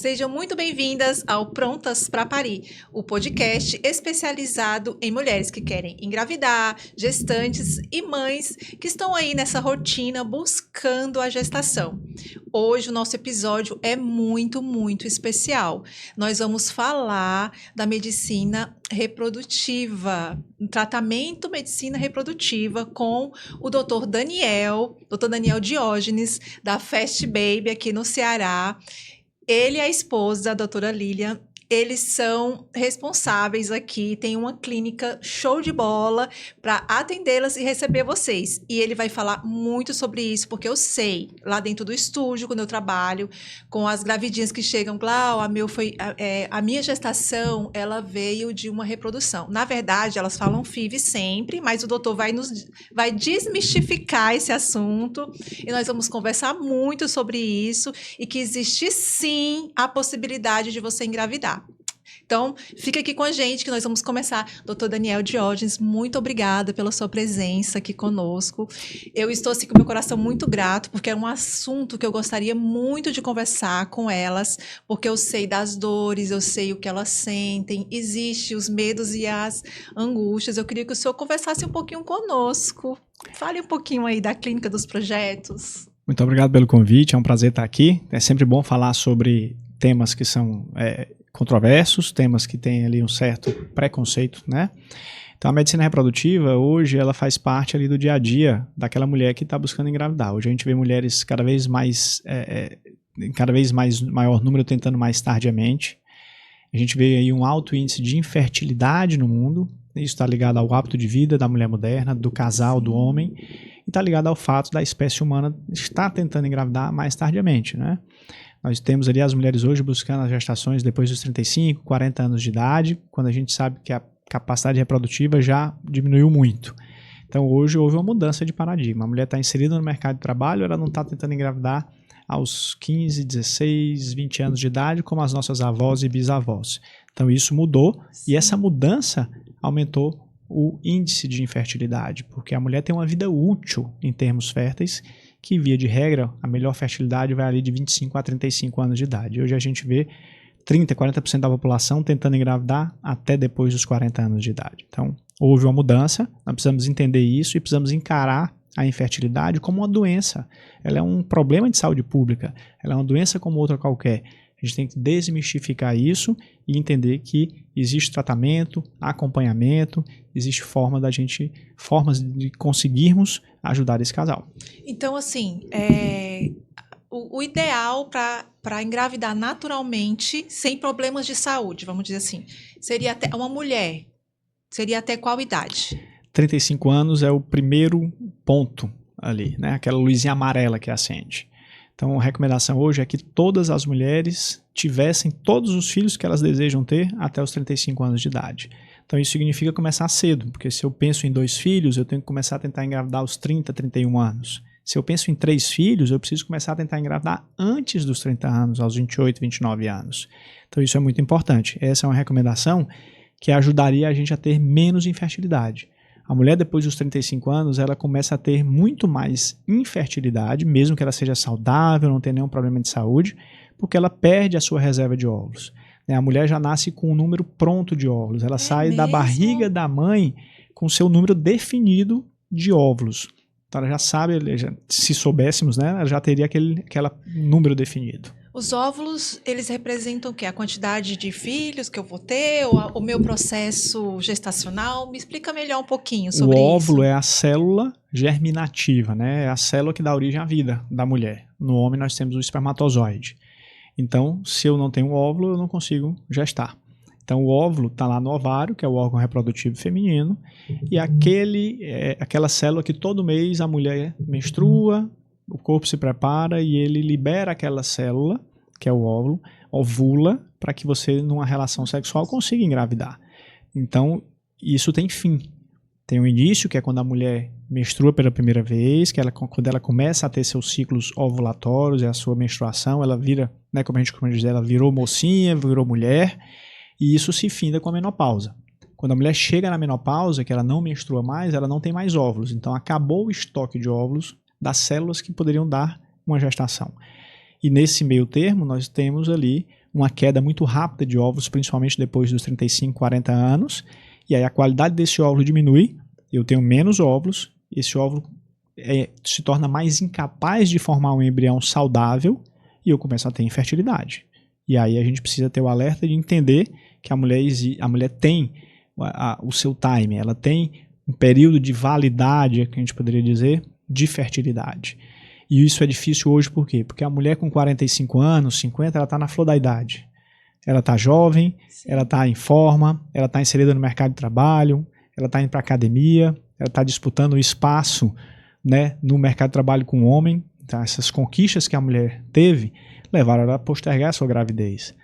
Sejam muito bem-vindas ao Prontas para Parir, o podcast especializado em mulheres que querem engravidar, gestantes e mães que estão aí nessa rotina buscando a gestação. Hoje o nosso episódio é muito especial. Nós vamos falar da medicina reprodutiva, um tratamento medicina reprodutiva com o Dr. Daniel Diógenes, da Fast Baby aqui no Ceará. Ele e a esposa, a doutora Lilian, eles são responsáveis aqui, tem uma clínica show de bola para atendê-las e receber vocês. E ele vai falar muito sobre isso, porque eu sei, lá dentro do estúdio, quando eu trabalho, com as gravidinhas que chegam, Glau, a minha gestação, ela veio de uma reprodução. Na verdade, elas falam FIV sempre, mas o doutor vai desmistificar esse assunto e nós vamos conversar muito sobre isso e que existe sim a possibilidade de você engravidar. Então, fica aqui com a gente que nós vamos começar. Dr. Daniel Diógenes, muito obrigada pela sua presença aqui conosco. Eu estou assim com meu coração muito grato, porque é um assunto que eu gostaria muito de conversar com elas, porque eu sei das dores, eu sei o que elas sentem, existem os medos e as angústias. Eu queria que o senhor conversasse um pouquinho conosco. Fale um pouquinho aí da clínica, dos projetos. Muito obrigado pelo convite, é um prazer estar aqui. É sempre bom falar sobre temas que são controversos, temas que têm ali um certo preconceito, né? Então a medicina reprodutiva hoje ela faz parte ali do dia a dia daquela mulher que está buscando engravidar. Hoje a gente vê mulheres cada vez mais maior número tentando mais tardiamente. A gente vê aí um alto índice de infertilidade no mundo. Isso está ligado ao hábito de vida da mulher moderna, do casal, do homem, e está ligado ao fato da espécie humana estar tentando engravidar mais tardiamente, né? Nós temos ali as mulheres hoje buscando as gestações depois dos 35, 40 anos de idade, quando a gente sabe que a capacidade reprodutiva já diminuiu muito. Então hoje houve uma mudança de paradigma. A mulher está inserida no mercado de trabalho, ela não está tentando engravidar aos 15, 16, 20 anos de idade, como as nossas avós e bisavós. Então isso mudou. Sim. E essa mudança aumentou o índice de infertilidade, porque a mulher tem uma vida útil em termos férteis, que via de regra, a melhor fertilidade vai ali de 25 a 35 anos de idade. Hoje a gente vê 30, 40% da população tentando engravidar até depois dos 40 anos de idade. Então, houve uma mudança, nós precisamos entender isso e precisamos encarar a infertilidade como uma doença. Ela é um problema de saúde pública, ela é uma doença como outra qualquer. A gente tem que desmistificar isso e entender que existe tratamento, acompanhamento, existe formas de conseguirmos ajudar esse casal. Então, assim, o ideal para engravidar naturalmente, sem problemas de saúde, vamos dizer assim, seria até uma mulher, seria até qual idade? 35 anos é o primeiro ponto ali, né? Aquela luzinha amarela que acende. Então, a recomendação hoje é que todas as mulheres tivessem todos os filhos que elas desejam ter até os 35 anos de idade. Então, isso significa começar cedo, porque se eu penso em 2 filhos, eu tenho que começar a tentar engravidar aos 30, 31 anos. Se eu penso em 3 filhos, eu preciso começar a tentar engravidar antes dos 30 anos, aos 28, 29 anos. Então, isso é muito importante. Essa é uma recomendação que ajudaria a gente a ter menos infertilidade. A mulher, depois dos 35 anos, ela começa a ter muito mais infertilidade, mesmo que ela seja saudável, não tenha nenhum problema de saúde, porque ela perde a sua reserva de óvulos. A mulher já nasce com um número pronto de óvulos. Ela sai da barriga da mãe com o seu número definido de óvulos. Então ela já sabe, se soubéssemos, né, ela já teria aquele número definido. Os óvulos, eles representam o quê? A quantidade de filhos que eu vou ter, ou o meu processo gestacional? Me explica melhor um pouquinho sobre isso. O óvulo é a célula germinativa, né? É a célula que dá origem à vida da mulher. No homem nós temos o espermatozoide. Então, se eu não tenho óvulo, eu não consigo gestar. Então, o óvulo está lá no ovário, que é o órgão reprodutivo feminino, e aquela célula que todo mês a mulher menstrua, o corpo se prepara e ele libera aquela célula, que é o óvulo, ovula, para que você, numa relação sexual, consiga engravidar. Então, isso tem fim. Tem um início, que é quando a mulher menstrua pela primeira vez, quando ela começa a ter seus ciclos ovulatórios, é a sua menstruação, ela vira, né, como a gente costuma dizer, ela virou mocinha, virou mulher, e isso se finda com a menopausa. Quando a mulher chega na menopausa, que ela não menstrua mais, ela não tem mais óvulos. Então, acabou o estoque de óvulos das células que poderiam dar uma gestação. E nesse meio termo, nós temos ali uma queda muito rápida de óvulos, principalmente depois dos 35, 40 anos, e aí a qualidade desse óvulo diminui, eu tenho menos óvulos, esse óvulo se torna mais incapaz de formar um embrião saudável e eu começo a ter infertilidade. E aí a gente precisa ter o alerta de entender que a mulher tem o seu time, ela tem um período de validade, que a gente poderia dizer, de fertilidade. E isso é difícil hoje por quê? Porque a mulher com 45 anos, 50, ela está na flor da idade. Ela está jovem, sim, ela está em forma, ela está inserida no mercado de trabalho, ela está indo para a academia, ela está disputando o espaço, né, no mercado de trabalho com o homem. Então, essas conquistas que a mulher teve levaram ela a postergar a sua gravidez.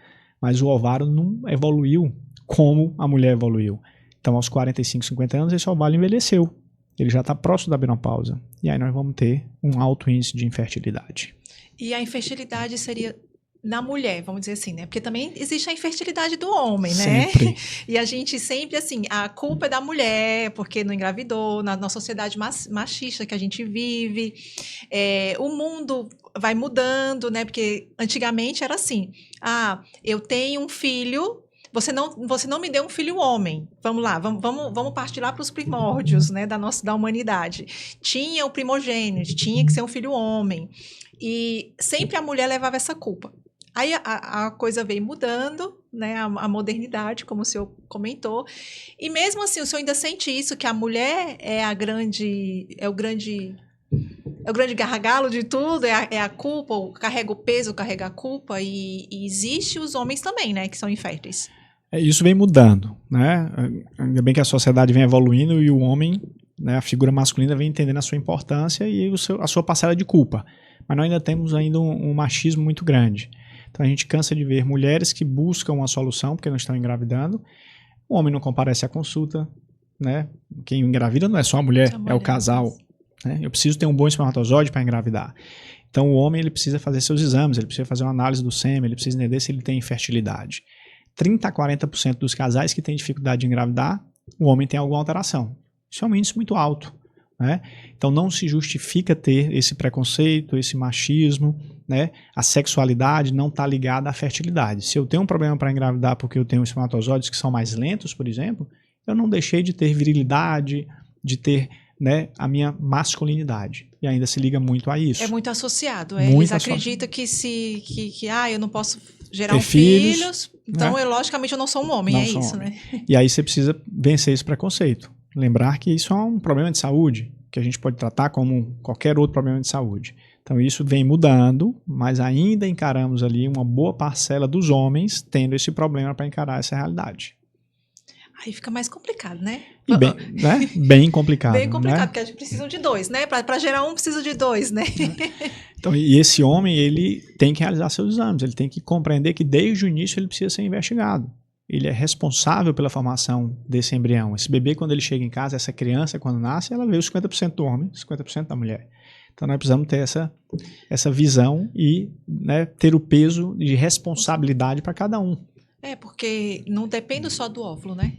Mas o ovário não evoluiu como a mulher evoluiu. Então, aos 45, 50 anos, esse ovário envelheceu. Ele já está próximo da menopausa. E aí nós vamos ter um alto índice de infertilidade. E a infertilidade seria na mulher, vamos dizer assim, né? Porque também existe a infertilidade do homem, né? Sempre. E a gente sempre, assim, a culpa é da mulher, porque não engravidou, na sociedade machista que a gente vive. O mundo vai mudando, né? Porque antigamente era assim, eu tenho um filho... Você não me deu um filho homem. Vamos lá, vamos partir lá para os primórdios, né, da humanidade. Tinha o primogênito, tinha que ser um filho homem. E sempre a mulher levava essa culpa. Aí a coisa veio mudando, né, a modernidade, como o senhor comentou. E mesmo assim, o senhor ainda sente isso, que a mulher é o grande gargalo de tudo, é a culpa, carrega o peso, carrega a culpa. E existe os homens também, né, que são inférteis. Isso vem mudando, né? Ainda bem que a sociedade vem evoluindo e o homem, né, a figura masculina vem entendendo a sua importância e a sua parcela de culpa. Mas nós ainda temos um machismo muito grande. Então a gente cansa de ver mulheres que buscam uma solução porque não estão engravidando. O homem não comparece à consulta, né? Quem engravida não é só a mulher, é o casal. Né? Eu preciso ter um bom espermatozoide para engravidar. Então o homem ele precisa fazer seus exames, ele precisa fazer uma análise do sêmen, ele precisa entender se ele tem infertilidade. 30% a 40% dos casais que têm dificuldade de engravidar, o homem tem alguma alteração. Isso é um índice muito alto. Né? Então não se justifica ter esse preconceito, esse machismo, né? A sexualidade não está ligada à fertilidade. Se eu tenho um problema para engravidar porque eu tenho espermatozoides que são mais lentos, por exemplo, eu não deixei de ter virilidade, de ter, né, a minha masculinidade. E ainda se liga muito a isso. É muito associado. Muito Eles acreditam que eu não posso gerar filhos, então né? Logicamente eu não sou um homem, não isso, homem. Né? E aí você precisa vencer esse preconceito. Lembrar que isso é um problema de saúde, que a gente pode tratar como qualquer outro problema de saúde. Então isso vem mudando, mas ainda encaramos ali uma boa parcela dos homens tendo esse problema para encarar essa realidade. Aí fica mais complicado, né? E bem complicado. Bem complicado, né? Porque a gente precisa de dois, né? Para gerar um, precisa de dois, né? Então, e esse homem, ele tem que realizar seus exames, ele tem que compreender que desde o início ele precisa ser investigado. Ele é responsável pela formação desse embrião. Esse bebê, quando ele chega em casa, essa criança, quando nasce, ela vê os 50% do homem, 50% da mulher. Então, nós precisamos ter essa visão e, né, ter o peso de responsabilidade para cada um. Porque não depende só do óvulo, né?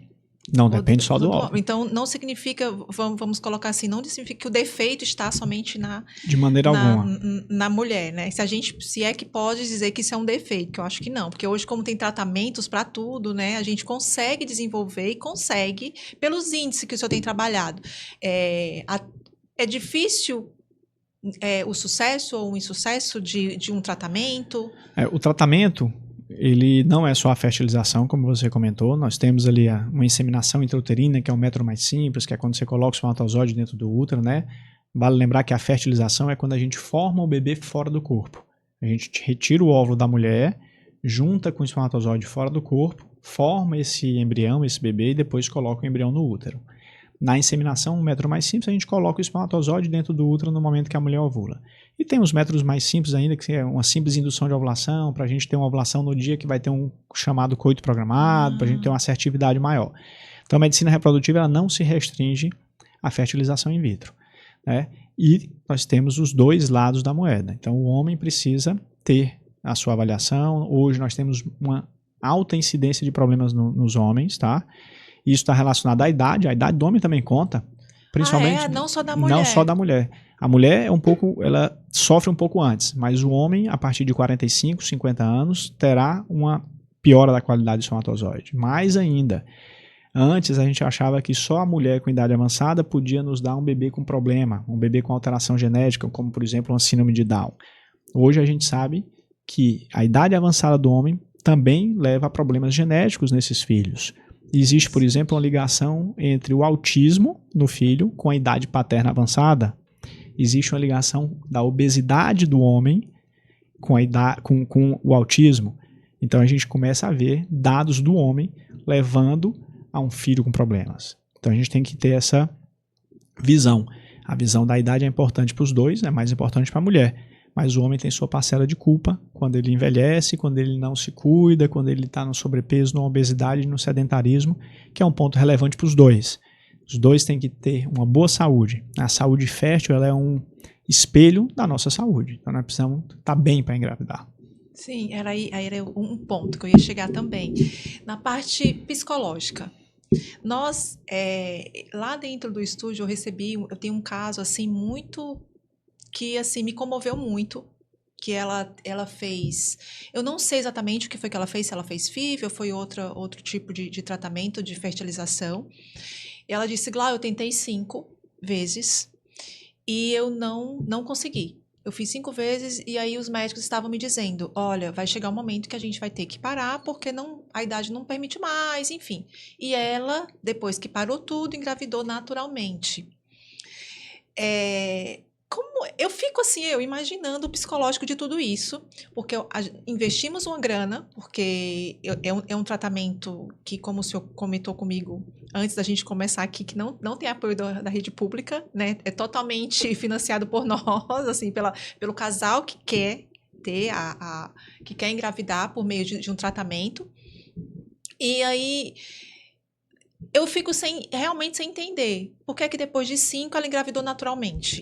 Não depende só do óvulo. Então, não significa, vamos colocar assim, não significa que o defeito está somente de maneira alguma. Na mulher, né? Se é que pode dizer que isso é um defeito, que eu acho que não. Porque hoje, como tem tratamentos para tudo, né? A gente consegue desenvolver e consegue, pelos índices que o senhor tem trabalhado. É difícil o sucesso ou o insucesso de um tratamento? O tratamento... ele não é só a fertilização, como você comentou. Nós temos ali uma inseminação intrauterina, que é um método mais simples, que é quando você coloca o espermatozoide dentro do útero, né? Vale lembrar que a fertilização é quando a gente forma o bebê fora do corpo. A gente retira o óvulo da mulher, junta com o espermatozoide fora do corpo, forma esse embrião, esse bebê, e depois coloca o embrião no útero. Na inseminação, um método mais simples, a gente coloca o espermatozoide dentro do útero no momento que a mulher ovula. E tem os métodos mais simples ainda, que é uma simples indução de ovulação, para a gente ter uma ovulação no dia que vai ter um chamado coito programado, para a gente ter uma assertividade maior. Então, a medicina reprodutiva ela não se restringe à fertilização in vitro. Né? E nós temos os dois lados da moeda. Então, o homem precisa ter a sua avaliação. Hoje, nós temos uma alta incidência de problemas nos homens, tá? Isso está relacionado à idade. A idade do homem também conta. Principalmente, Não só da mulher. Não só da mulher. A mulher ela sofre um pouco antes, mas o homem, a partir de 45, 50 anos, terá uma piora da qualidade do espermatozoide. Mais ainda, antes a gente achava que só a mulher com idade avançada podia nos dar um bebê com problema, um bebê com alteração genética, como por exemplo uma síndrome de Down. Hoje a gente sabe que a idade avançada do homem também leva a problemas genéticos nesses filhos. Existe, por exemplo, uma ligação entre o autismo no filho com a idade paterna avançada. Existe uma ligação da obesidade do homem com o autismo. Então a gente começa a ver dados do homem levando a um filho com problemas. Então a gente tem que ter essa visão. A visão da idade é importante para os dois, é mais importante para a mulher. Mas o homem tem sua parcela de culpa quando ele envelhece, quando ele não se cuida, quando ele está no sobrepeso, na obesidade, no sedentarismo, que é um ponto relevante para os dois. Os dois têm que ter uma boa saúde. A saúde fértil ela é um espelho da nossa saúde. Então nós precisamos estar bem para engravidar. Sim, era um ponto que eu ia chegar também. Na parte psicológica. Nós, lá dentro do estúdio, eu tenho um caso assim muito... que assim me comoveu muito, que ela fez, eu não sei exatamente o que foi que ela fez, se ela fez FIV ou foi outro tipo de tratamento de fertilização. E ela disse, Glá, eu tentei 5 vezes e eu não consegui. Eu fiz 5 vezes e aí os médicos estavam me dizendo, olha, vai chegar um momento que a gente vai ter que parar porque a idade não permite mais, enfim. E ela, depois que parou tudo, engravidou naturalmente. Como eu fico assim, eu imaginando o psicológico de tudo isso, porque investimos uma grana, porque é um tratamento que, como o senhor comentou comigo antes da gente começar aqui, que não tem apoio da rede pública, né? É totalmente financiado por nós, assim, pelo casal que quer ter que quer engravidar por meio de um tratamento. E aí eu fico realmente sem entender por que é que depois de 5 ela engravidou naturalmente.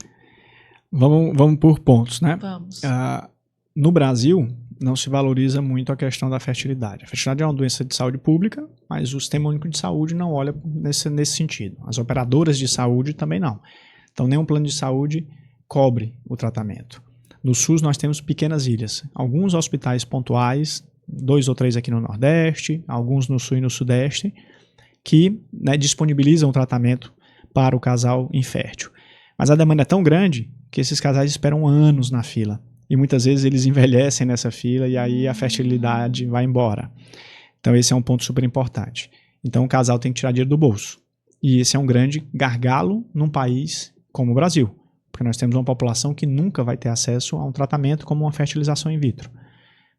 Vamos por pontos, né? Vamos. No Brasil, não se valoriza muito a questão da fertilidade. A fertilidade é uma doença de saúde pública, mas o Sistema Único de Saúde não olha nesse sentido. As operadoras de saúde também não. Então, nenhum plano de saúde cobre o tratamento. No SUS, nós temos pequenas ilhas. Alguns hospitais pontuais, 2 ou 3 aqui no Nordeste, alguns no Sul e no Sudeste, que disponibilizam o tratamento para o casal infértil. Mas a demanda é tão grande que esses casais esperam anos na fila. E muitas vezes eles envelhecem nessa fila e aí a fertilidade vai embora. Então esse é um ponto super importante. Então o casal tem que tirar dinheiro do bolso. E esse é um grande gargalo num país como o Brasil. Porque nós temos uma população que nunca vai ter acesso a um tratamento como uma fertilização in vitro.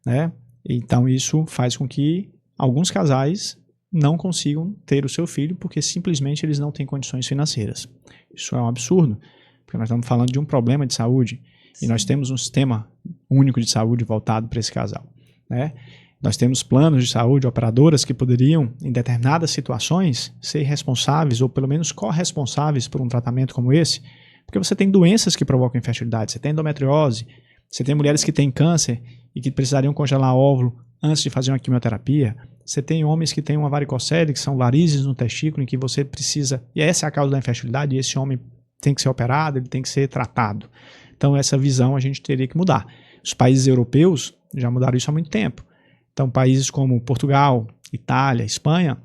Né? Então isso faz com que alguns casais não consigam ter o seu filho porque simplesmente eles não têm condições financeiras. Isso é um absurdo. Porque nós estamos falando de um problema de saúde. Sim. E nós temos um sistema único de saúde voltado para esse casal. Né? Nós temos planos de saúde, operadoras que poderiam, em determinadas situações, ser responsáveis ou pelo menos corresponsáveis por um tratamento como esse, porque você tem doenças que provocam infertilidade, você tem endometriose, você tem mulheres que têm câncer e que precisariam congelar óvulo antes de fazer uma quimioterapia, você tem homens que têm uma varicocele, que são varizes no testículo, em que você precisa, e essa é a causa da infertilidade, e esse homem tem que ser operado, ele tem que ser tratado. Então essa visão a gente teria que mudar. Os países europeus já mudaram isso há muito tempo. Então países como Portugal, Itália, Espanha,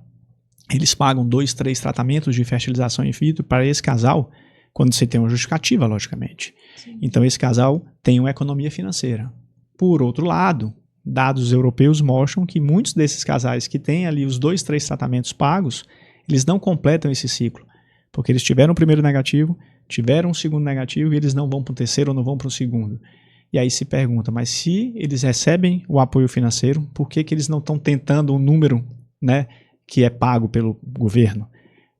eles pagam 2, 3 tratamentos de fertilização in vitro para esse casal, quando você tem uma justificativa, logicamente. Sim. Então esse casal tem uma economia financeira. Por outro lado, dados europeus mostram que muitos desses casais que têm ali os 2, 3 tratamentos pagos, eles não completam esse ciclo. Porque eles tiveram o primeiro negativo, tiveram o segundo negativo e eles não vão para o terceiro ou não vão para o segundo. E aí se pergunta, mas se eles recebem o apoio financeiro, por que eles não estão tentando um número, né, que é pago pelo governo?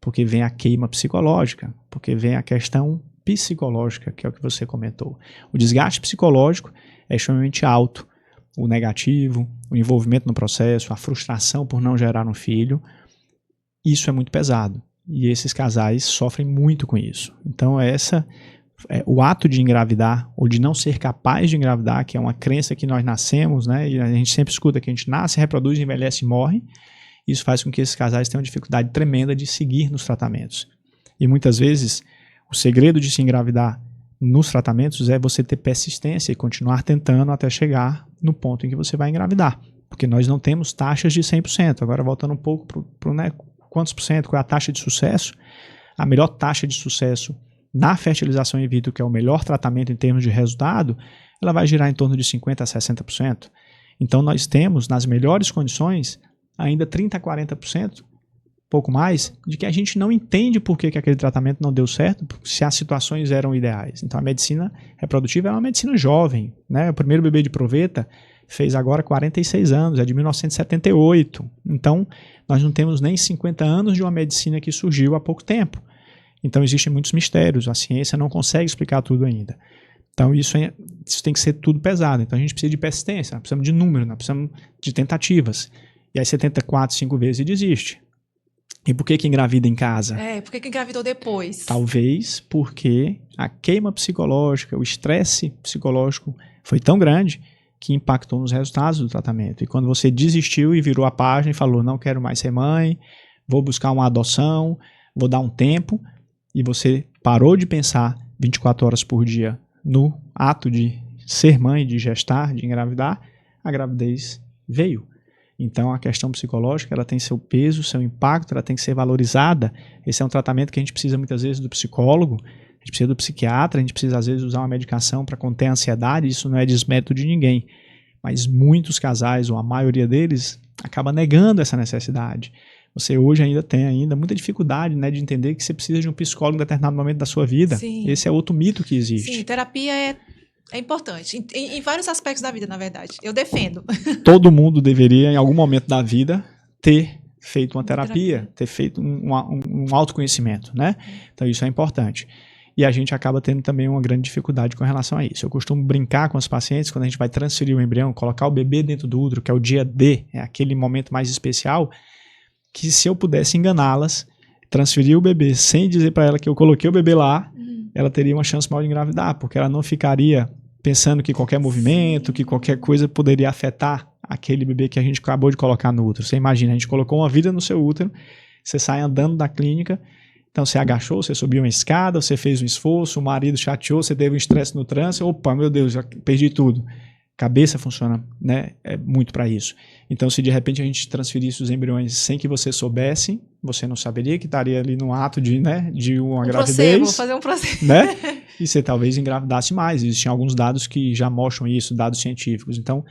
Porque vem a queima psicológica, porque vem a questão psicológica, que é o que você comentou. O desgaste psicológico é extremamente alto. O negativo, o envolvimento no processo, a frustração por não gerar um filho, isso é muito pesado. E esses casais sofrem muito com isso. Então o ato de engravidar ou de não ser capaz de engravidar, que é uma crença que nós nascemos, né, e a gente sempre escuta que a gente nasce, reproduz, envelhece e morre, isso faz com que esses casais tenham dificuldade tremenda de seguir nos tratamentos. E muitas vezes O segredo de se engravidar nos tratamentos é você ter persistência e continuar tentando até chegar no ponto em que você vai engravidar. Porque nós não temos taxas de 100%. Agora, voltando um pouco para né, quantos por cento, qual é a taxa de sucesso? A melhor taxa de sucesso na fertilização in vitro, que é o melhor tratamento em termos de resultado, ela vai girar em torno de 50% a 60%. Então, nós temos, nas melhores condições, ainda 30% a 40%, pouco mais, de que a gente não entende por que aquele tratamento não deu certo, se as situações eram ideais. Então, a medicina reprodutiva é uma medicina jovem, né? O primeiro bebê de proveta fez agora 46 anos, é de 1978. Então, nós não temos nem 50 anos de uma medicina que surgiu há pouco tempo. Então, existem muitos mistérios, a ciência não consegue explicar tudo ainda. Então, isso tem que ser tudo pesado. Então, a gente precisa de persistência, nós precisamos de número, nós precisamos de tentativas. E aí você tenta 4, 5 vezes e desiste. E por que engravida em casa? Por que engravidou depois? Talvez porque a queima psicológica, o estresse psicológico foi tão grande que impactou nos resultados do tratamento. E quando você desistiu e virou a página e falou, não quero mais ser mãe, vou buscar uma adoção, vou dar um tempo, e você parou de pensar 24 horas por dia no ato de ser mãe, de gestar, de engravidar, a gravidez veio. Então, a questão psicológica, ela tem seu peso, seu impacto, ela tem que ser valorizada. Esse é um tratamento que a gente precisa muitas vezes do psicólogo, a gente precisa do psiquiatra, a gente precisa às vezes usar uma medicação para conter a ansiedade, isso não é desmérito de ninguém. Mas muitos casais, ou a maioria deles, acaba negando essa necessidade. Você hoje ainda tem muita dificuldade, né, de entender que você precisa de um psicólogo em determinado momento da sua vida. Sim. Esse é outro mito que existe. Sim, terapia é importante, em vários aspectos da vida, na verdade. Eu defendo. Todo mundo deveria, em algum momento da vida, ter feito uma terapia, ter feito um autoconhecimento, né? Então, isso é importante. E a gente acaba tendo também uma grande dificuldade com relação a isso. Eu costumo brincar com os pacientes, quando a gente vai transferir o embrião, colocar o bebê dentro do útero, que é o dia D, é aquele momento mais especial, que se eu pudesse enganá-las, transferir o bebê sem dizer para ela que eu coloquei o bebê lá, ela teria uma chance maior de engravidar, porque ela não ficaria pensando que qualquer movimento, que qualquer coisa poderia afetar aquele bebê que a gente acabou de colocar no útero. Você imagina, a gente colocou uma vida no seu útero, você sai andando da clínica, então você agachou, você subiu uma escada, você fez um esforço, o marido chateou, você teve um estresse no trânsito, opa, meu Deus, já perdi tudo. Cabeça funciona, né, muito para isso. Então, se de repente a gente transferisse os embriões sem que você soubesse, você não saberia que estaria ali no ato de uma gravidez. Vou fazer um processo. Né? E você talvez engravidasse mais. Existem alguns dados que já mostram isso, dados científicos. Então,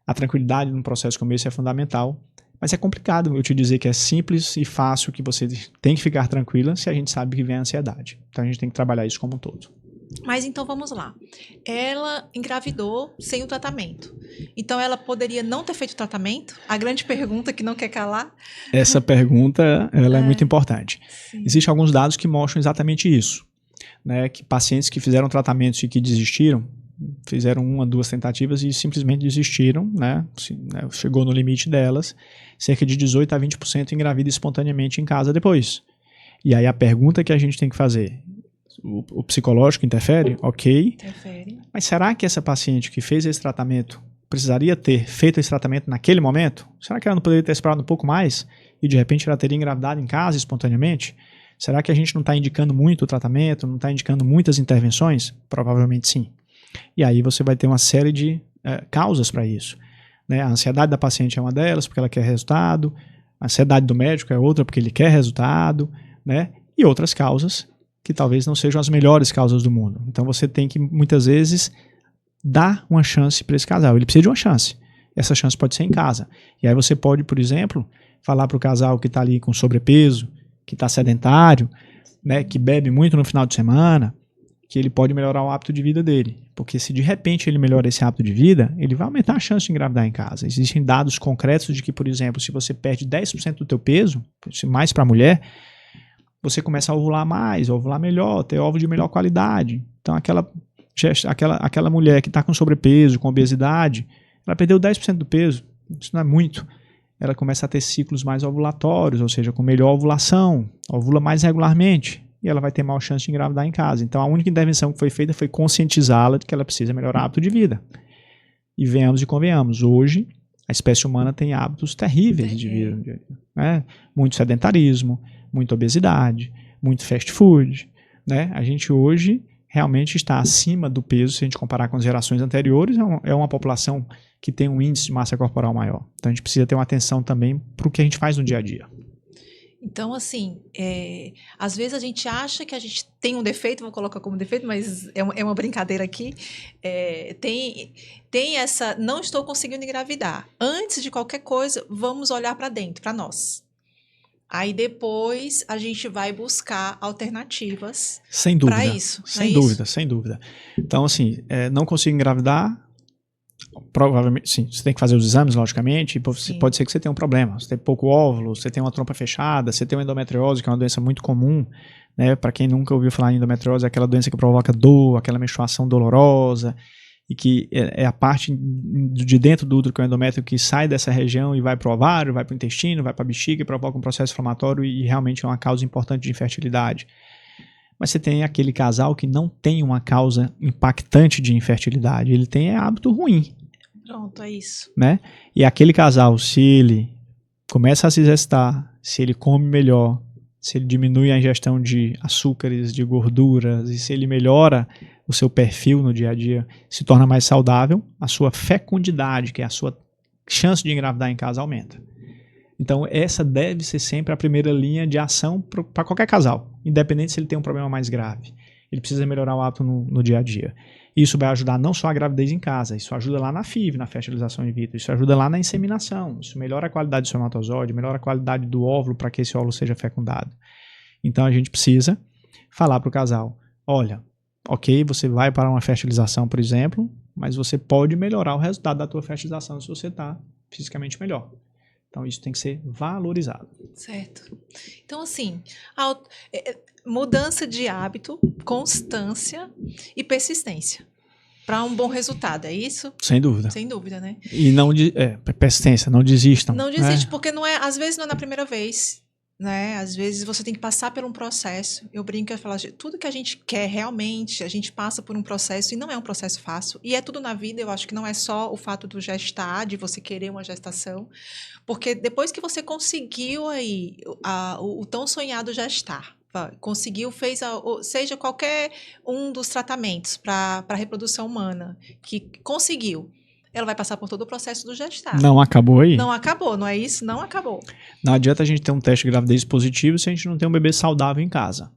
a tranquilidade num processo como esse é fundamental. Mas é complicado eu te dizer que é simples e fácil, que você tem que ficar tranquila se a gente sabe que vem a ansiedade. Então, a gente tem que trabalhar isso como um todo. Mas então vamos lá. Ela engravidou sem o tratamento. Então ela poderia não ter feito o tratamento? A grande pergunta que não quer calar. Essa pergunta ela é muito importante. Sim. Existem alguns dados que mostram exatamente isso. Né, que pacientes que fizeram tratamentos e que desistiram, fizeram 1 a 2 tentativas e simplesmente desistiram, né, chegou no limite delas, cerca de 18% a 20% engravida espontaneamente em casa depois. E aí a pergunta que a gente tem que fazer, o psicológico interfere? Ok. Interfere. Mas será que essa paciente que fez esse tratamento precisaria ter feito esse tratamento naquele momento? Será que ela não poderia ter esperado um pouco mais e de repente ela teria engravidado em casa espontaneamente? Será que a gente não está indicando muito o tratamento, não está indicando muitas intervenções? Provavelmente sim. E aí você vai ter uma série de causas para isso. Né? A ansiedade da paciente é uma delas, porque ela quer resultado. A ansiedade do médico é outra, porque ele quer resultado. Né? E outras causas que talvez não sejam as melhores causas do mundo. Então você tem que, muitas vezes, dar uma chance para esse casal. Ele precisa de uma chance. Essa chance pode ser em casa. E aí você pode, por exemplo, falar para o casal que está ali com sobrepeso, que está sedentário, né, que bebe muito no final de semana, que ele pode melhorar o hábito de vida dele. Porque se de repente ele melhora esse hábito de vida, ele vai aumentar a chance de engravidar em casa. Existem dados concretos de que, por exemplo, se você perde 10% do teu peso, mais para a mulher, você começa a ovular mais, a ovular melhor, ter ovo de melhor qualidade. Então aquela mulher que está com sobrepeso, com obesidade, ela perdeu 10% do peso, isso não é muito. Ela começa a ter ciclos mais ovulatórios, ou seja, com melhor ovulação, ovula mais regularmente, e ela vai ter maior chance de engravidar em casa. Então, a única intervenção que foi feita foi conscientizá-la de que ela precisa melhorar o hábito de vida. E venhamos e convenhamos, hoje, a espécie humana tem hábitos terríveis de vida. Né? Muito sedentarismo, muita obesidade, muito fast food, né? A gente hoje realmente está acima do peso, se a gente comparar com as gerações anteriores, é uma população que tem um índice de massa corporal maior. Então a gente precisa ter uma atenção também para o que a gente faz no dia a dia. Então, assim, às vezes a gente acha que a gente tem um defeito, vou colocar como defeito, mas é uma brincadeira aqui. Tem essa, não estou conseguindo engravidar. Antes de qualquer coisa, vamos olhar para dentro, para nós. Aí depois a gente vai buscar alternativas para isso. Sem dúvida, sem dúvida. Então, assim, não consigo engravidar. Provavelmente, sim, você tem que fazer os exames, logicamente, pode ser que você tenha um problema, você tem pouco óvulo, você tem uma trompa fechada, você tem uma endometriose, que é uma doença muito comum, né, para quem nunca ouviu falar em endometriose, é aquela doença que provoca dor, aquela menstruação dolorosa, e que é a parte de dentro do útero, que é o endométrio, que sai dessa região e vai para o ovário, vai para o intestino, vai para a bexiga e provoca um processo inflamatório e realmente é uma causa importante de infertilidade. Mas você tem aquele casal que não tem uma causa impactante de infertilidade, ele tem hábito ruim. Pronto, é isso. Né? E aquele casal, se ele começa a se exercitar, se ele come melhor, se ele diminui a ingestão de açúcares, de gorduras, e se ele melhora o seu perfil no dia a dia, se torna mais saudável, a sua fecundidade, que é a sua chance de engravidar em casa, aumenta. Então, essa deve ser sempre a primeira linha de ação para qualquer casal, independente se ele tem um problema mais grave. Ele precisa melhorar o hábito no dia a dia. Isso vai ajudar não só a gravidez em casa, isso ajuda lá na FIV, na fertilização in vitro, isso ajuda lá na inseminação, isso melhora a qualidade do espermatozoide, melhora a qualidade do óvulo para que esse óvulo seja fecundado. Então, a gente precisa falar para o casal, olha, ok, você vai para uma fertilização, por exemplo, mas você pode melhorar o resultado da tua fertilização se você está fisicamente melhor. Então, isso tem que ser valorizado. Certo. Então, assim, mudança de hábito, constância e persistência para um bom resultado, é isso? Sem dúvida. Sem dúvida, né? E não persistência, não desistam. Não desiste, né? Porque às vezes não é na primeira vez, né? Às vezes você tem que passar por um processo. Eu brinco e falo, tudo que a gente quer realmente, a gente passa por um processo e não é um processo fácil. E é tudo na vida, eu acho que não é só o fato do gestar, de você querer uma gestação, porque depois que você conseguiu aí o tão sonhado gestar, conseguiu, seja qualquer um dos tratamentos para a reprodução humana, que conseguiu, ela vai passar por todo o processo do gestar. Não acabou aí? Não acabou, não é isso? Não acabou. Não adianta a gente ter um teste de gravidez positivo se a gente não tem um bebê saudável em casa.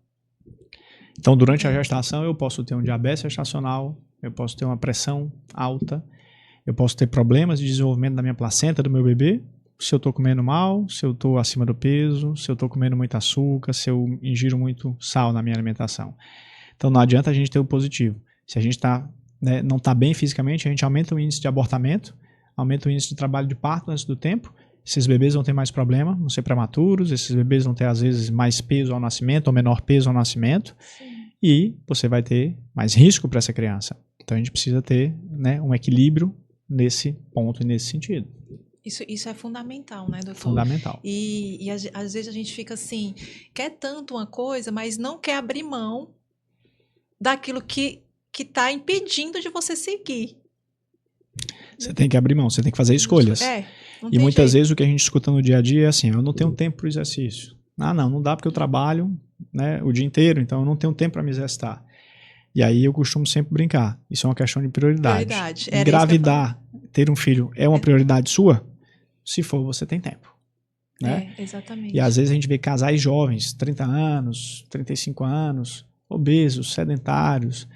Então, durante a gestação, eu posso ter um diabetes gestacional, eu posso ter uma pressão alta, eu posso ter problemas de desenvolvimento da minha placenta, do meu bebê, se eu estou comendo mal, se eu estou acima do peso, se eu estou comendo muito açúcar, se eu ingiro muito sal na minha alimentação. Então, não adianta a gente ter o positivo. Se a gente não está bem fisicamente, a gente aumenta o índice de abortamento, aumenta o índice de trabalho de parto antes do tempo, esses bebês vão ter mais problema, vão ser prematuros, esses bebês vão ter, às vezes, mais peso ao nascimento ou menor peso ao nascimento, e você vai ter mais risco para essa criança. Então, a gente precisa ter, né, um equilíbrio nesse ponto e nesse sentido. Isso é fundamental, né, doutor? Fundamental. E às vezes a gente fica assim, quer tanto uma coisa, mas não quer abrir mão daquilo que está impedindo de você seguir. Você tem que abrir mão, você tem que fazer escolhas. E muitas vezes o que a gente escuta no dia a dia é assim, eu não tenho tempo para o exercício. Não dá porque eu trabalho, né, o dia inteiro, então eu não tenho tempo para me exercitar. E aí eu costumo sempre brincar, isso é uma questão de prioridade. Engravidar, ter um filho é uma prioridade sua? Se for, você tem tempo. Né? Exatamente. E às vezes a gente vê casais jovens, 30 anos, 35 anos, obesos, sedentários.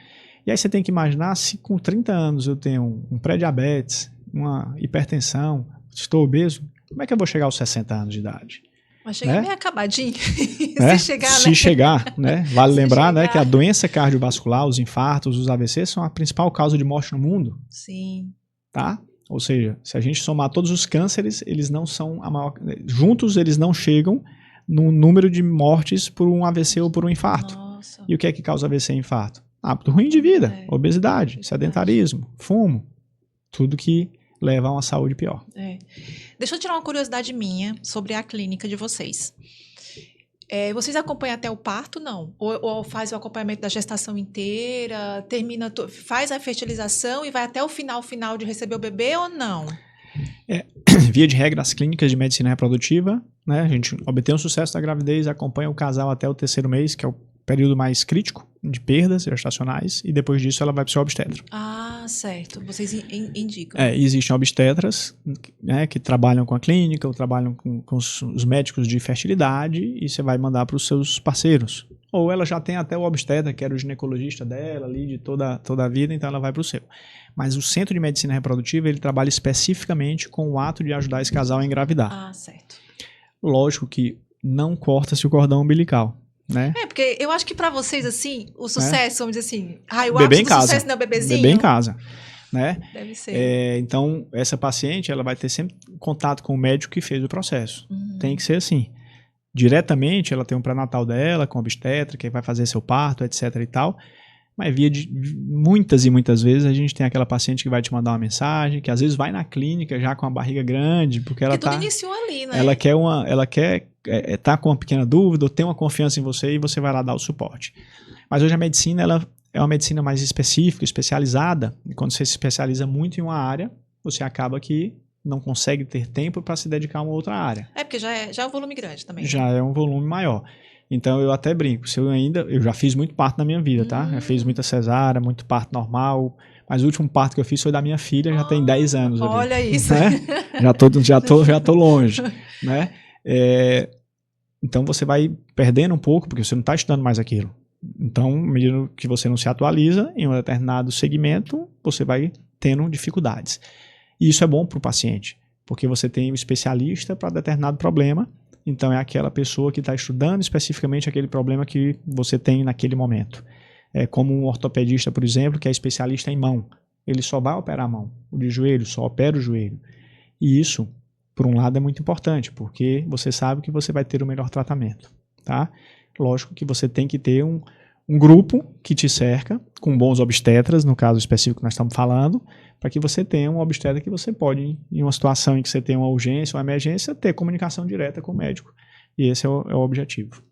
E aí você tem que imaginar se com 30 anos eu tenho um pré-diabetes, uma hipertensão, estou obeso, como é que eu vou chegar aos 60 anos de idade? Mas chega meio acabadinho. Se chegar, né? Vale lembrar, né, que a doença cardiovascular, os infartos, os AVC são a principal causa de morte no mundo. Sim. Tá? Ou seja, se a gente somar todos os cânceres, eles não são a maior, juntos eles não chegam no número de mortes por um AVC ou por um infarto. Nossa. E o que é que causa AVC e infarto? Hábito ruim de vida, obesidade, sedentarismo, fumo, tudo que leva a uma saúde pior. Deixa eu tirar uma curiosidade minha sobre a clínica de vocês. Vocês acompanham até o parto, não? Ou faz o acompanhamento da gestação inteira, faz a fertilização e vai até o final de receber o bebê ou não? Via de regra, as clínicas de medicina reprodutiva, né, a gente obtém o sucesso da gravidez, acompanha o casal até o 3º mês, que é período mais crítico de perdas gestacionais, e depois disso ela vai para o seu obstetra. Ah, certo. Vocês indicam. Existem obstetras, né, que trabalham com a clínica ou trabalham com os médicos de fertilidade, e você vai mandar para os seus parceiros. Ou ela já tem até o obstetra, que era o ginecologista dela ali de toda a vida, então ela vai para o seu. Mas o Centro de Medicina Reprodutiva, ele trabalha especificamente com o ato de ajudar esse casal a engravidar. Ah, certo. Lógico que não corta-se o cordão umbilical, né? Porque eu acho que pra vocês, assim, o sucesso, vamos dizer assim, o Bebê ápice em do casa. sucesso não é o bebezinho? Bebê em casa, né? Deve ser. Então, essa paciente, ela vai ter sempre contato com o médico que fez o processo. Tem que ser assim. Diretamente, ela tem um pré-natal dela, com obstetra, que vai fazer seu parto, etc e tal. Mas muitas e muitas vezes a gente tem aquela paciente que vai te mandar uma mensagem, que às vezes vai na clínica já com a barriga grande, porque ela tudo iniciou ali, né? ela quer tá com uma pequena dúvida ou tem uma confiança em você, e você vai lá dar o suporte. Mas hoje a medicina, ela é uma medicina mais específica, especializada, e quando você se especializa muito em uma área, você acaba que não consegue ter tempo para se dedicar a uma outra área. Porque já é um volume grande também. Já é um volume maior. Então eu até brinco, eu já fiz muito parto na minha vida, tá? Já fiz muita cesárea, muito parto normal, mas o último parto que eu fiz foi da minha filha, já tem 10 anos. Olha ali, isso. Né? Já tô longe, né? Então você vai perdendo um pouco, porque você não está estudando mais aquilo. Então, à medida que você não se atualiza em um determinado segmento, você vai tendo dificuldades. E isso é bom para o paciente, porque você tem um especialista para determinado problema. Então é aquela pessoa que está estudando especificamente aquele problema que você tem naquele momento. É como um ortopedista, por exemplo, que é especialista em mão. Ele só vai operar a mão. O de joelho só opera o joelho. E isso, por um lado, é muito importante, porque você sabe que você vai ter o melhor tratamento. Tá? Lógico que você tem que ter um grupo que te cerca, com bons obstetras, no caso específico que nós estamos falando, para que você tenha um obstetra que você pode, em uma situação em que você tem uma urgência ou uma emergência, ter comunicação direta com o médico. E esse é o objetivo.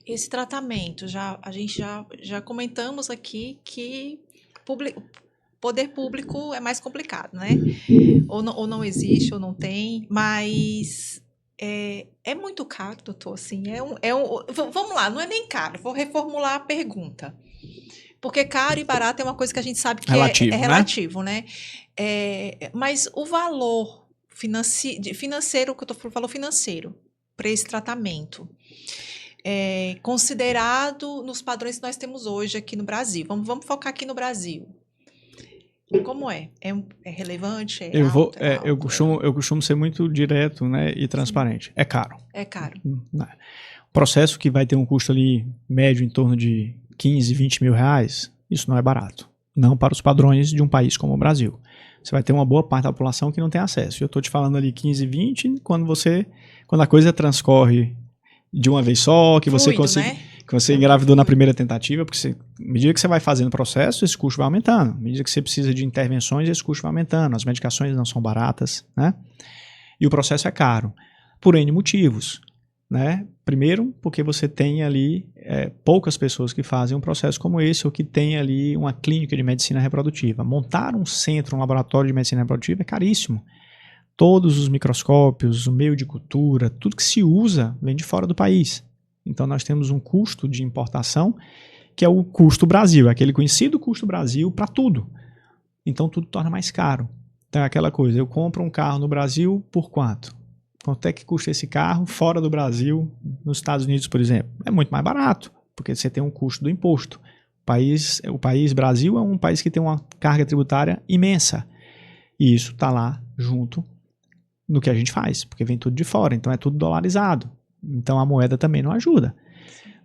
Esse tratamento, a gente já comentamos aqui que poder público é mais complicado, né? Ou não existe, ou não tem, mas é muito caro, doutor, assim, vamos lá, não é nem caro, vou reformular a pergunta. Porque caro e barato é uma coisa que a gente sabe que é relativo, né? Mas o valor financeiro, que eu estou falando financeiro, para esse tratamento, considerado nos padrões que nós temos hoje aqui no Brasil. Vamos focar aqui no Brasil. Como é? É relevante? Alto? Eu costumo ser muito direto, né, e transparente. Sim. É caro. É caro. O processo que vai ter um custo ali médio em torno de 15, 20 mil reais, isso não é barato. Não para os padrões de um país como o Brasil. Você vai ter uma boa parte da população que não tem acesso. Eu estou te falando ali 15, 20, quando a coisa transcorre de uma vez só, que você consegue, né? Que você engravidou na primeira tentativa, porque à medida que você vai fazendo o processo, esse custo vai aumentando. À medida que você precisa de intervenções, esse custo vai aumentando. As medicações não são baratas, né? E o processo é caro, por N motivos, né? Primeiro, porque você tem ali poucas pessoas que fazem um processo como esse, ou que tem ali uma clínica de medicina reprodutiva. Montar um centro, um laboratório de medicina reprodutiva é caríssimo. Todos os microscópios, o meio de cultura, tudo que se usa vem de fora do país. Então nós temos um custo de importação que é o custo Brasil, é aquele conhecido custo Brasil para tudo. Então tudo torna mais caro. Então é aquela coisa, eu compro um carro no Brasil por quanto? Quanto é que custa esse carro fora do Brasil, nos Estados Unidos, por exemplo? É muito mais barato, porque você tem um custo do imposto. O país Brasil é um país que tem uma carga tributária imensa. E isso está lá junto no que a gente faz, porque vem tudo de fora, então é tudo dolarizado. Então a moeda também não ajuda,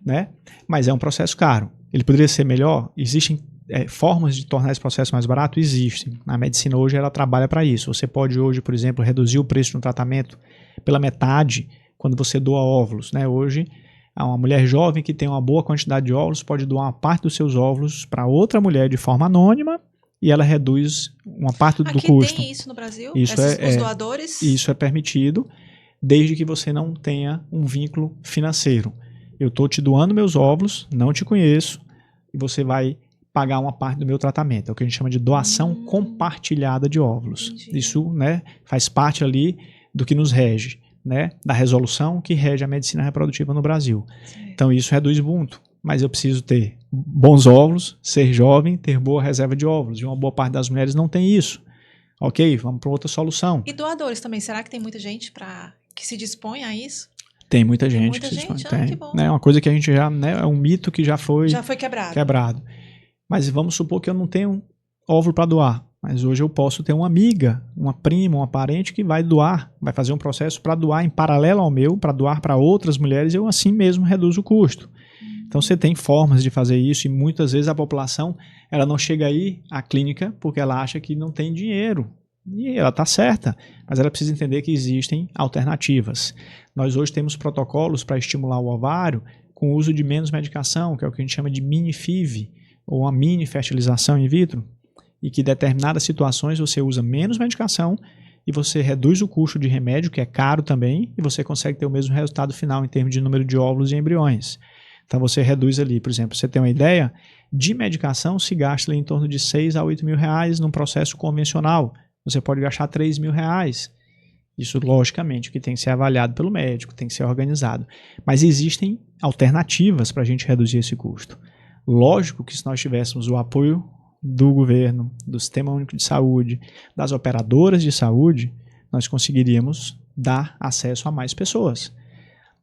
né? Mas é um processo caro. Ele poderia ser melhor? Existem formas de tornar esse processo mais barato? Existem. A medicina hoje ela trabalha para isso. Você pode hoje, por exemplo, reduzir o preço de um tratamento pela metade quando você doa óvulos, né? Hoje, uma mulher jovem que tem uma boa quantidade de óvulos pode doar uma parte dos seus óvulos para outra mulher de forma anônima, e ela reduz uma parte do custo. Aqui tem isso no Brasil? Os doadores? Isso é permitido, desde que você não tenha um vínculo financeiro. Eu estou te doando meus óvulos, não te conheço, e você vai pagar uma parte do meu tratamento. É o que a gente chama de doação compartilhada de óvulos. Entendi. Isso, né, faz parte ali do que nos rege. né, da resolução que rege a medicina reprodutiva no Brasil. Então isso reduz muito, mas eu preciso ter bons óvulos, ser jovem, ter boa reserva de óvulos, e uma boa parte das mulheres não tem isso. Ok, vamos para outra solução. E doadores também, será que tem muita gente que se dispõe a isso? Tem muita gente muita que se dispõe. gente? Ah, que bom. É uma coisa que a gente já, né, é um mito que já foi quebrado. Mas vamos supor que eu não tenho óvulo para doar, mas hoje eu posso ter uma amiga, uma prima, uma parente que vai doar, vai fazer um processo para doar em paralelo ao meu, para doar para outras mulheres, e eu assim mesmo reduzo o custo. Então você tem formas de fazer isso, e muitas vezes a população ela não chega aí à clínica porque ela acha que não tem dinheiro. E ela está certa, mas ela precisa entender que existem alternativas. Nós hoje temos protocolos para estimular o ovário com o uso de menos medicação, que é o que a gente chama de mini-FIV, ou uma mini-fertilização in vitro, e que em determinadas situações você usa menos medicação e você reduz o custo de remédio, que é caro também, e você consegue ter o mesmo resultado final em termos de número de óvulos e embriões. Então você reduz ali, por exemplo, você tem uma ideia, de medicação se gasta ali em torno de 6 a 8 mil reais num processo convencional. Você pode gastar 3 mil reais. Isso, logicamente, que tem que ser avaliado pelo médico, tem que ser organizado. Mas existem alternativas para a gente reduzir esse custo. Lógico que se nós tivéssemos o apoio do governo, do Sistema Único de Saúde, das operadoras de saúde, nós conseguiríamos dar acesso a mais pessoas.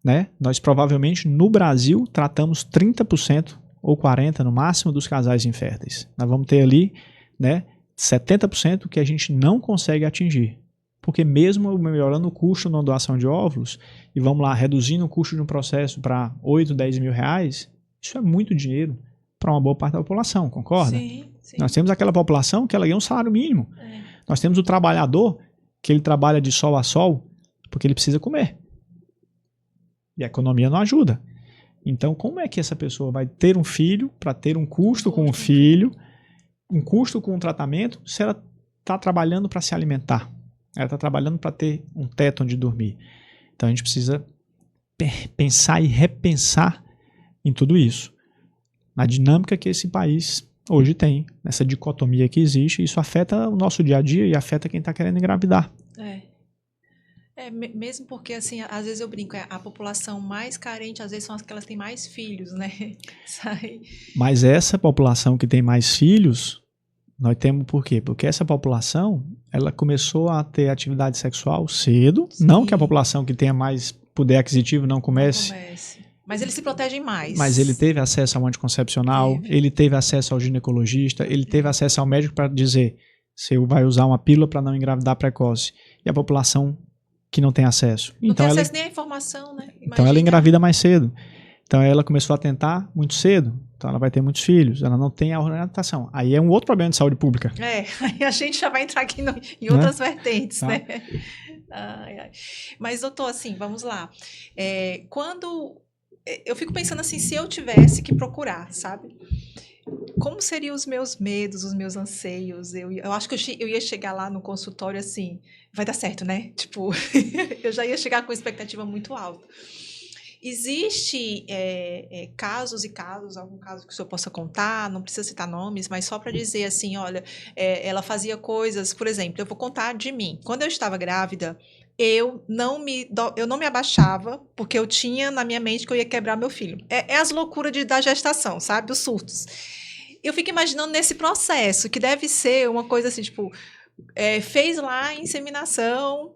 Né? Nós provavelmente, no Brasil, tratamos 30% ou 40% no máximo dos casais inférteis. Nós vamos ter ali, né, 70% que a gente não consegue atingir. Porque mesmo melhorando o custo na doação de óvulos, e vamos lá, reduzindo o custo de um processo para 8, 10 mil reais, isso é muito dinheiro para uma boa parte da população, concorda? Sim. Nós temos aquela população que ela ganha um salário mínimo. Nós temos o trabalhador que ele trabalha de sol a sol porque ele precisa comer. E a economia não ajuda. Então, como é que essa pessoa vai ter um filho para ter um custo com o filho, um custo com o tratamento, se ela está trabalhando para se alimentar? Ela está trabalhando para ter um teto onde dormir. Então, a gente precisa pensar e repensar em tudo isso. Na dinâmica que esse país hoje tem, nessa dicotomia que existe, isso afeta o nosso dia a dia e afeta quem está querendo engravidar. Mesmo porque, assim, às vezes eu brinco, a população mais carente, às vezes, são as que elas têm mais filhos, né? Mas essa população que tem mais filhos, nós temos por quê? Porque essa população, ela começou a ter atividade sexual cedo, Sim. Não que a população que tenha mais poder aquisitivo não comece. Mas eles se protegem mais. Mas ele teve acesso ao anticoncepcional, ele teve acesso ao ginecologista, ele teve acesso ao médico para dizer se vai usar uma pílula para não engravidar precoce. E a população que não tem acesso. Não tem acesso nem à informação, né? Imagina. Então ela engravida mais cedo. Então ela começou a tentar muito cedo. Então ela vai ter muitos filhos. Ela não tem a orientação. Aí é um outro problema de saúde pública. Aí a gente já vai entrar aqui em outras vertentes, tá. Né? Mas, doutor, assim, vamos lá. Quando... Eu fico pensando assim, se eu tivesse que procurar, sabe? Como seriam os meus medos, os meus anseios? Eu acho que eu ia chegar lá no consultório assim, vai dar certo, né? Tipo, eu já ia chegar com expectativa muito alta. Existe casos e casos, algum caso que o senhor possa contar, não precisa citar nomes, mas só para dizer assim, olha, ela fazia coisas, por exemplo, eu vou contar de mim. Quando eu estava grávida, eu não me abaixava, porque eu tinha na minha mente que eu ia quebrar meu filho. É as loucuras da gestação, sabe? Os surtos. Eu fico imaginando nesse processo, que deve ser uma coisa assim, tipo, fez lá a inseminação,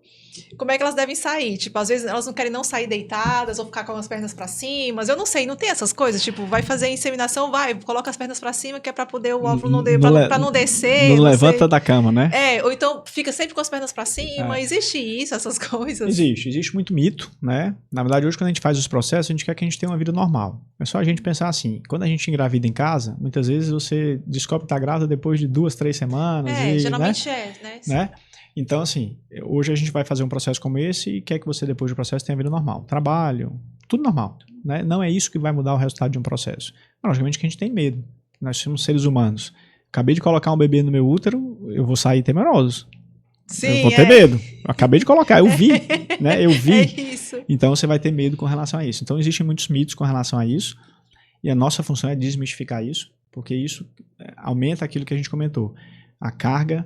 como é que elas devem sair? Tipo, às vezes elas não querem não sair deitadas ou ficar com as pernas para cima. Eu não sei, não tem essas coisas? Tipo, vai fazer a inseminação, coloca as pernas para cima, que é para poder o óvulo para não descer. Não levanta da cama, né? Ou então fica sempre com as pernas para cima. Existe isso, essas coisas? Existe muito mito, né? Na verdade, hoje quando a gente faz os processos, a gente quer que a gente tenha uma vida normal. É só a gente pensar assim, quando a gente engravida em casa, muitas vezes você descobre que tá grávida depois de 2, 3 semanas. Geralmente né? Então, assim, hoje a gente vai fazer um processo como esse e quer que você, depois do processo, tenha vida normal. Trabalho, tudo normal. Né? Não é isso que vai mudar o resultado de um processo. Logicamente que a gente tem medo. Nós somos seres humanos. Acabei de colocar um bebê no meu útero, eu vou sair temeroso. Sim, eu vou ter medo. Eu acabei de colocar, eu vi. Né? Eu vi. É isso. Então, você vai ter medo com relação a isso. Então, existem muitos mitos com relação a isso. E a nossa função é desmistificar isso, porque isso aumenta aquilo que a gente comentou. A carga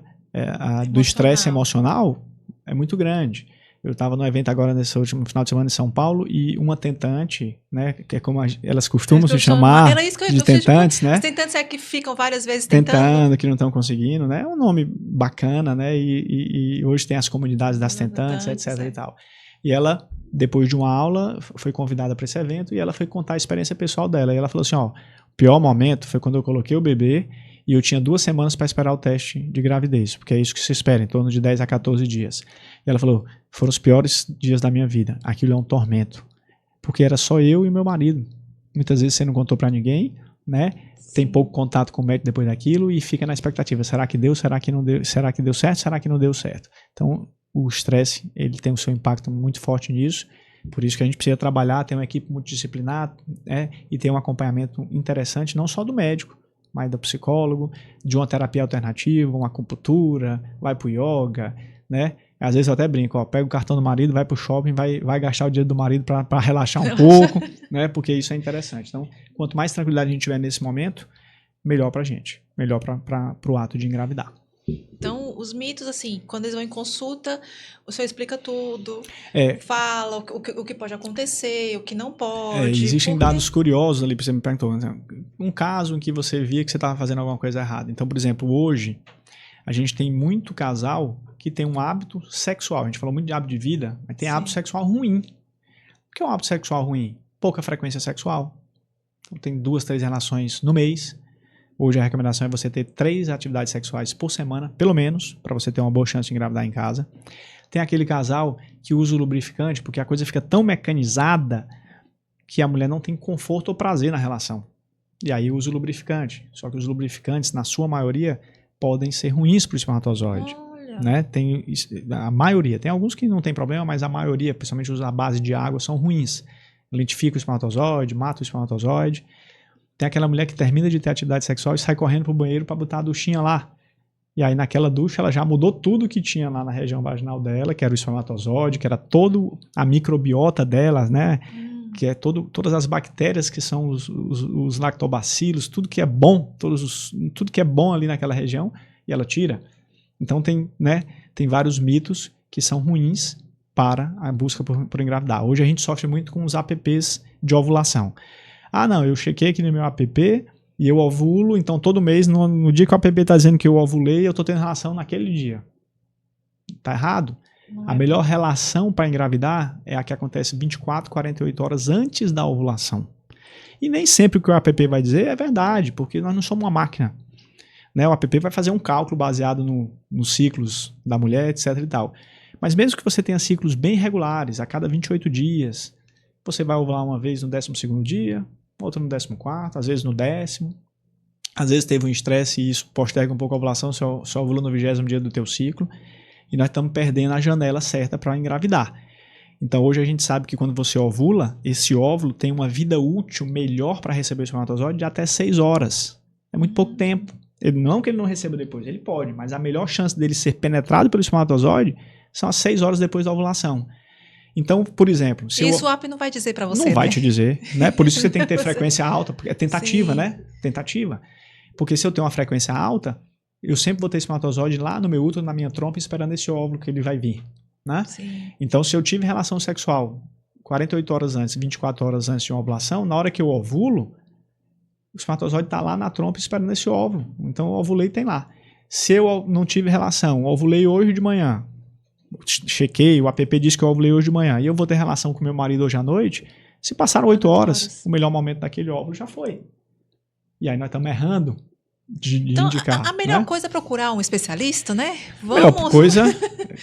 do estresse emocional é muito grande. Eu estava no evento agora nesse último final de semana em São Paulo e uma tentante, né, que é como elas costumam se chamar, era isso que eu de tentantes, tipo, né? Os tentantes é que ficam várias vezes Tentando, que não estão conseguindo, né? É um nome bacana, né? E hoje tem as comunidades das tentantes, etc. e tal. E ela, depois de uma aula, foi convidada para esse evento e ela foi contar a experiência pessoal dela. E ela falou assim, ó, o pior momento foi quando eu coloquei o bebê e eu tinha 2 semanas para esperar o teste de gravidez, porque é isso que se espera, em torno de 10 a 14 dias. E ela falou, foram os piores dias da minha vida. Aquilo é um tormento, porque era só eu e meu marido. Muitas vezes você não contou para ninguém, né? Tem pouco contato com o médico depois daquilo e fica na expectativa. Será que deu? Será que não deu? Será que deu certo? Será que não deu certo? Então, o estresse, ele tem o seu impacto muito forte nisso. Por isso que a gente precisa trabalhar, ter uma equipe multidisciplinar, né? E ter um acompanhamento interessante, não só do médico, mas do psicólogo, de uma terapia alternativa, uma acupuntura, vai pro yoga, né? Às vezes eu até brinco, ó, pega o cartão do marido, vai pro shopping, vai gastar o dinheiro do marido para relaxar um pouco, né? Porque isso é interessante. Então, quanto mais tranquilidade a gente tiver nesse momento, melhor pra gente, melhor pro ato de engravidar. Então, os mitos, assim, quando eles vão em consulta, o senhor explica tudo, fala o que pode acontecer, o que não pode. Existem dados curiosos ali, você me perguntou, um caso em que você via que você estava fazendo alguma coisa errada. Então, por exemplo, hoje, a gente tem muito casal que tem um hábito sexual. A gente falou muito de hábito de vida, mas tem hábito sexual ruim. O que é um hábito sexual ruim? Pouca frequência sexual. Então, tem 2, 3 relações no mês. Hoje a recomendação é você ter 3 atividades sexuais por semana, pelo menos, para você ter uma boa chance de engravidar em casa. Tem aquele casal que usa o lubrificante porque a coisa fica tão mecanizada que a mulher não tem conforto ou prazer na relação. E aí usa o lubrificante. Só que os lubrificantes, na sua maioria, podem ser ruins para o espermatozoide. Né? Tem a maioria. Tem alguns que não tem problema, mas a maioria, principalmente os à base de água, são ruins. Lentifica o espermatozoide, mata o espermatozoide. Tem aquela mulher que termina de ter atividade sexual e sai correndo pro banheiro para botar a duchinha lá. E aí naquela ducha ela já mudou tudo que tinha lá na região vaginal dela, que era o espermatozoide, que era toda a microbiota dela, né? Que é todas as bactérias que são os lactobacilos, tudo que é bom, tudo que é bom ali naquela região, e ela tira. Então tem vários mitos que são ruins para a busca por engravidar. Hoje a gente sofre muito com os apps de ovulação. Ah, não, eu chequei aqui no meu app e eu ovulo, então todo mês, no dia que o app está dizendo que eu ovulei, eu estou tendo relação naquele dia. Tá errado? A melhor relação para engravidar é a que acontece 24, 48 horas antes da ovulação. E nem sempre o que o app vai dizer é verdade, porque nós não somos uma máquina. Né? O app vai fazer um cálculo baseado nos ciclos da mulher, etc. e tal. Mas mesmo que você tenha ciclos bem regulares, a cada 28 dias, você vai ovular uma vez no 12º dia, outra no 14º, às vezes no 10º. Às vezes teve um estresse e isso posterga um pouco a ovulação, só ovula no 20º dia do teu ciclo. E nós estamos perdendo a janela certa para engravidar. Então hoje a gente sabe que quando você ovula, esse óvulo tem uma vida útil melhor para receber o espermatozoide de até 6 horas. É muito pouco tempo. Não que ele não receba depois, ele pode, mas a melhor chance dele ser penetrado pelo espermatozoide são as 6 horas depois da ovulação. Então, por exemplo... Isso o app não vai dizer para você, Não vai né? te dizer, né? Por isso que você tem que ter frequência alta, porque é tentativa, né? Tentativa. Porque se eu tenho uma frequência alta, eu sempre vou ter espermatozoide lá no meu útero, na minha trompa, esperando esse óvulo que ele vai vir, né? Então, se eu tive relação sexual 48 horas antes, 24 horas antes de uma ovulação, na hora que eu ovulo, o espermatozoide está lá na trompa esperando esse óvulo. Então, eu ovulei e tem lá. Se eu não tive relação, ovulei hoje de manhã, chequei, o app disse que eu ovulei hoje de manhã, e eu vou ter relação com meu marido hoje à noite, se passaram 8 horas, o melhor momento daquele óvulo já foi. E aí nós estamos errando de então, indicar. A melhor né? coisa é procurar um especialista, né? A melhor coisa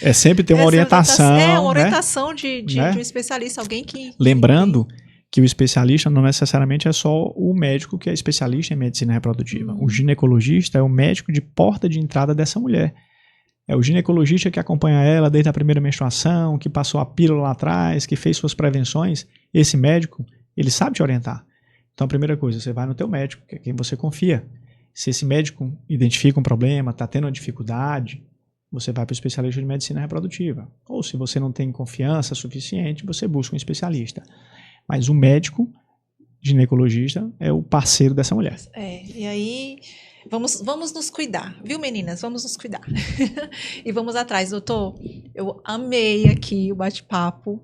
é sempre ter uma orientação. Uma orientação, né? de um especialista, alguém que... Lembrando que o especialista não necessariamente é só o médico que é especialista em medicina reprodutiva. O ginecologista é o médico de porta de entrada dessa mulher. É o ginecologista que acompanha ela desde a primeira menstruação, que passou a pílula lá atrás, que fez suas prevenções. Esse médico, ele sabe te orientar. Então, a primeira coisa, você vai no teu médico, que é quem você confia. Se esse médico identifica um problema, está tendo uma dificuldade, você vai para o especialista de medicina reprodutiva. Ou se você não tem confiança suficiente, você busca um especialista. Mas o médico ginecologista é o parceiro dessa mulher. E aí... Vamos nos cuidar, viu, meninas? Vamos nos cuidar. E vamos atrás, doutor. Eu amei aqui o bate-papo.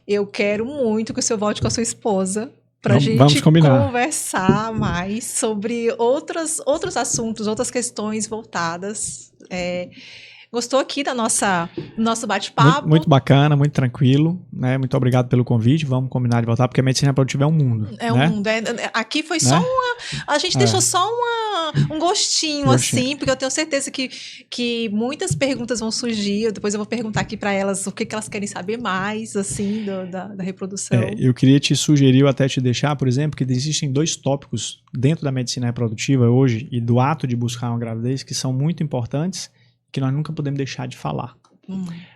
Eu quero muito que o senhor volte com a sua esposa para a gente conversar mais sobre outros assuntos, outras questões voltadas. Gostou aqui do nosso bate-papo? Muito bacana, muito tranquilo, né? Muito obrigado pelo convite. Vamos combinar de voltar, porque a medicina reprodutiva é um mundo. É um mundo. Aqui foi só a gente deixou só um gostinho, assim, porque eu tenho certeza que muitas perguntas vão surgir. Depois eu vou perguntar aqui para elas o que elas querem saber mais, assim, da reprodução. Eu queria te sugerir, ou até te deixar, por exemplo, que existem 2 tópicos dentro da medicina reprodutiva hoje e do ato de buscar uma gravidez que são muito importantes, que nós nunca podemos deixar de falar.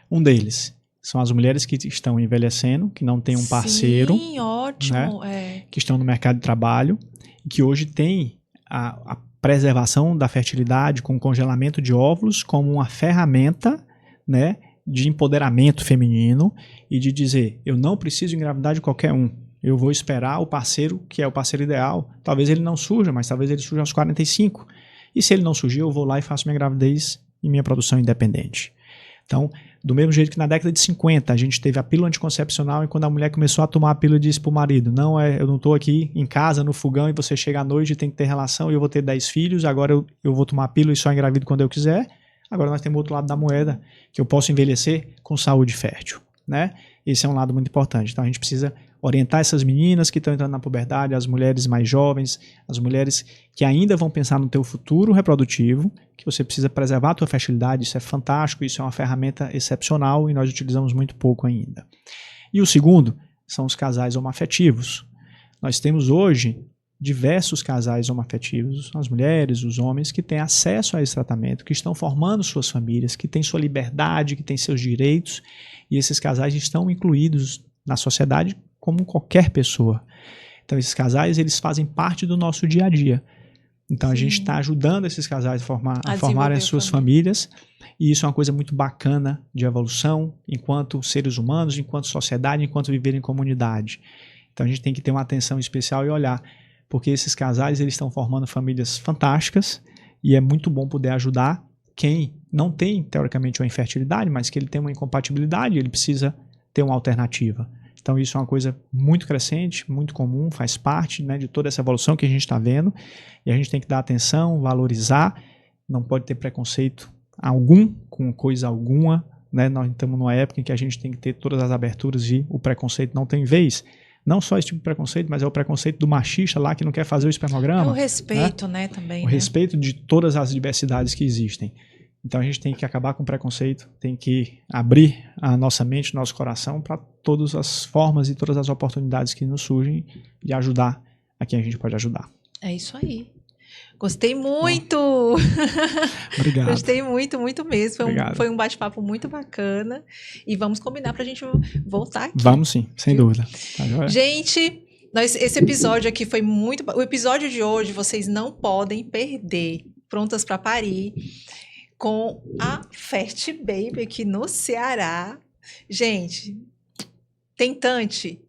Um deles são as mulheres que estão envelhecendo, que não têm um parceiro. Sim, ótimo. Né, que estão no mercado de trabalho, e que hoje tem a preservação da fertilidade com congelamento de óvulos como uma ferramenta, né, de empoderamento feminino e de dizer, eu não preciso engravidar de qualquer um. Eu vou esperar o parceiro, que é o parceiro ideal. Talvez ele não surja, mas talvez ele surja aos 45. E se ele não surgir, eu vou lá e faço minha gravidez e minha produção independente. Então, do mesmo jeito que na década de 50 a gente teve a pílula anticoncepcional, e quando a mulher começou a tomar a pílula, disse para o marido, eu não estou aqui em casa, no fogão, e você chega à noite e tem que ter relação, e eu vou ter 10 filhos, agora eu vou tomar a pílula e só engravido quando eu quiser. Agora nós temos o outro lado da moeda, que eu posso envelhecer com saúde fértil, né? Esse é um lado muito importante. Então a gente precisa orientar essas meninas que estão entrando na puberdade, as mulheres mais jovens, as mulheres que ainda vão pensar no teu futuro reprodutivo, que você precisa preservar a tua fertilidade, isso é fantástico, isso é uma ferramenta excepcional e nós utilizamos muito pouco ainda. E o segundo são os casais homoafetivos. Nós temos hoje diversos casais homoafetivos, as mulheres, os homens, que têm acesso a esse tratamento, que estão formando suas famílias, que têm sua liberdade, que têm seus direitos, e esses casais estão incluídos na sociedade como qualquer pessoa. Então esses casais, eles fazem parte do nosso dia a dia. Então a gente está ajudando esses casais a formarem as suas famílias, e isso é uma coisa muito bacana de evolução, enquanto seres humanos, enquanto sociedade, enquanto viver em comunidade. Então a gente tem que ter uma atenção especial e olhar, porque esses casais, eles estão formando famílias fantásticas, e é muito bom poder ajudar quem não tem, teoricamente, uma infertilidade, mas que ele tem uma incompatibilidade, ele precisa ter uma alternativa. Então isso é uma coisa muito crescente, muito comum, faz parte, né, de toda essa evolução que a gente está vendo, e a gente tem que dar atenção, valorizar, não pode ter preconceito algum com coisa alguma, né? Nós estamos numa época em que a gente tem que ter todas as aberturas e o preconceito não tem vez. Não só esse tipo de preconceito, mas é o preconceito do machista lá que não quer fazer o espermograma. É o respeito, né, também. O respeito de todas as diversidades que existem. Então a gente tem que acabar com o preconceito, tem que abrir a nossa mente, nosso coração para todas as formas e todas as oportunidades que nos surgem e ajudar a quem a gente pode ajudar. É isso aí. Gostei muito! Obrigado. Gostei muito, muito mesmo. Foi um bate-papo muito bacana. E vamos combinar para a gente voltar aqui. Vamos sim, sem dúvida. Tá, gente, esse episódio aqui foi muito... O episódio de hoje vocês não podem perder. Prontas para parir. Com a Fert Baby aqui no Ceará. Gente, tentante,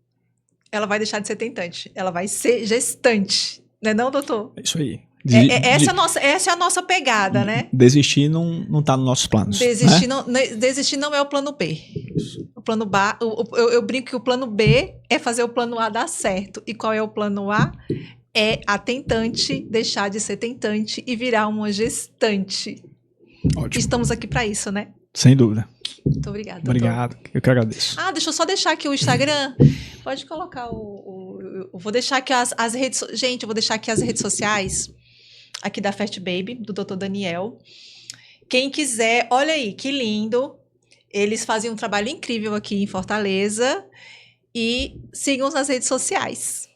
ela vai deixar de ser tentante. Ela vai ser gestante. Não é não, doutor? É isso aí. Essa é a nossa pegada, né? Desistir não está nos nossos planos. Desistir não é o plano B. O plano B, eu brinco que o plano B é fazer o plano A dar certo. E qual é o plano A? É a tentante deixar de ser tentante e virar uma gestante. Ótimo. Estamos aqui para isso, né? Sem dúvida. Muito obrigada. Obrigado, eu que agradeço. Deixa eu só deixar aqui o Instagram. Pode colocar eu vou deixar aqui as redes... Gente, eu vou deixar aqui as redes sociais aqui da Fert Baby, do Dr. Daniel. Quem quiser, olha aí, que lindo. Eles fazem um trabalho incrível aqui em Fortaleza. E sigam nas redes sociais.